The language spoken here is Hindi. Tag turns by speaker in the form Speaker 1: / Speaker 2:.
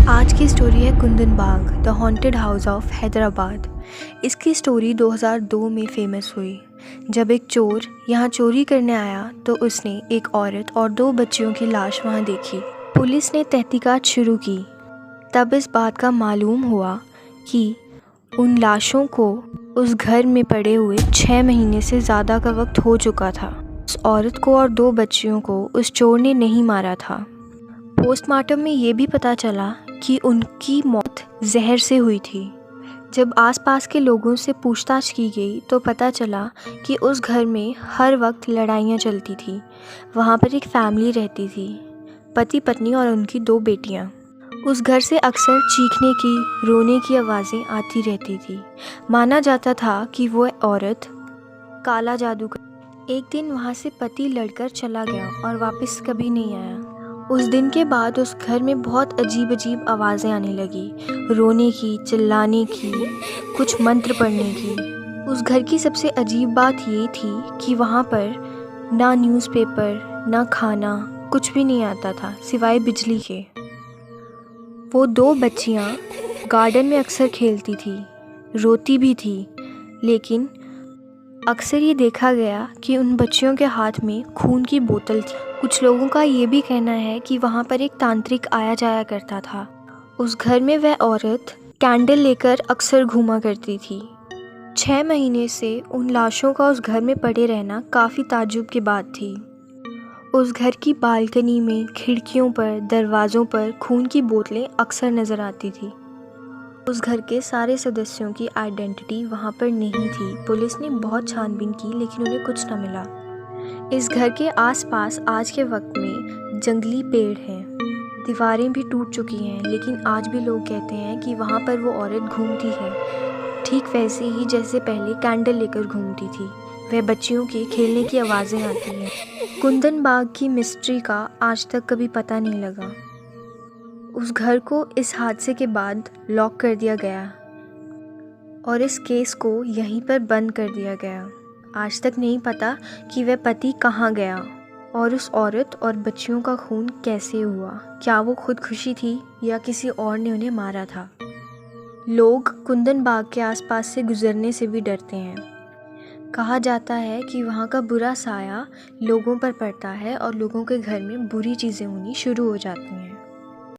Speaker 1: आज की स्टोरी है Kundan Bagh the haunted house of Hyderabad. इसकी स्टोरी 2002 में फेमस हुई जब एक चोर यहाँ चोरी करने आया तो उसने एक औरत और 2 बच्चियों की लाश वहाँ देखी। पुलिस ने तहकीकात शुरू की। तब इस बात का मालूम हुआ कि उन लाशों को उस घर में पड़े हुए 6 महीने से ज़्यादा का वक्त हो चुका था। उस औरत को और 2 बच्चियों को उस चोर ने नहीं मारा था। पोस्टमार्टम में ये भी पता चला कि उनकी मौत जहर से हुई थी। जब आसपास के लोगों से पूछताछ की गई तो पता चला कि उस घर में हर वक्त लड़ाइयाँ चलती थी। वहाँ पर एक फैमिली रहती थी, पति पत्नी और उनकी 2 बेटियाँ। उस घर से अक्सर चीखने की, रोने की आवाज़ें आती रहती थी। माना जाता था कि वो औरत काला जादू कर। एक दिन वहाँ से पति लड़कर चला गया और वापस कभी नहीं आया। उस दिन के बाद उस घर में बहुत अजीब अजीब आवाज़ें आने लगी, रोने की, चिल्लाने की, कुछ मंत्र पढ़ने की। उस घर की सबसे अजीब बात ये थी कि वहाँ पर ना न्यूज़पेपर, ना खाना, कुछ भी नहीं आता था सिवाय बिजली के। वो 2 बच्चियाँ गार्डन में अक्सर खेलती थी, रोती भी थी, लेकिन अक्सर ये देखा गया कि उन बच्चियों के हाथ में खून की बोतल थी। कुछ लोगों का ये भी कहना है कि वहाँ पर एक तांत्रिक आया जाया करता था। उस घर में वह औरत कैंडल लेकर अक्सर घूमा करती थी। 6 महीने से उन लाशों का उस घर में पड़े रहना काफ़ी ताज्जुब की बात थी। उस घर की बालकनी में, खिड़कियों पर, दरवाज़ों पर खून की बोतलें अक्सर नज़र आती थी। उस घर के सारे सदस्यों की आइडेंटिटी वहाँ पर नहीं थी। पुलिस ने बहुत छानबीन की लेकिन उन्हें कुछ न मिला। इस घर के आसपास आज के वक्त में जंगली पेड़ हैं, दीवारें भी टूट चुकी हैं, लेकिन आज भी लोग कहते हैं कि वहाँ पर वो औरत घूमती है, ठीक वैसे ही जैसे पहले कैंडल लेकर घूमती थी। वह बच्चियों के खेलने की आवाज़ें आती हैं। कुंदन बाग की मिस्ट्री का आज तक कभी पता नहीं लगा। उस घर को इस हादसे के बाद लॉक कर दिया गया और इस केस को यहीं पर बंद कर दिया गया। आज तक नहीं पता कि वह पति कहाँ गया और उस औरत और बच्चियों का खून कैसे हुआ। क्या वो खुदकुशी थी या किसी और ने उन्हें मारा था? लोग कुंदन बाग के आसपास से गुजरने से भी डरते हैं। कहा जाता है कि वहाँ का बुरा साया लोगों पर पड़ता है और लोगों के घर में बुरी चीज़ें होनी शुरू हो जाती हैं।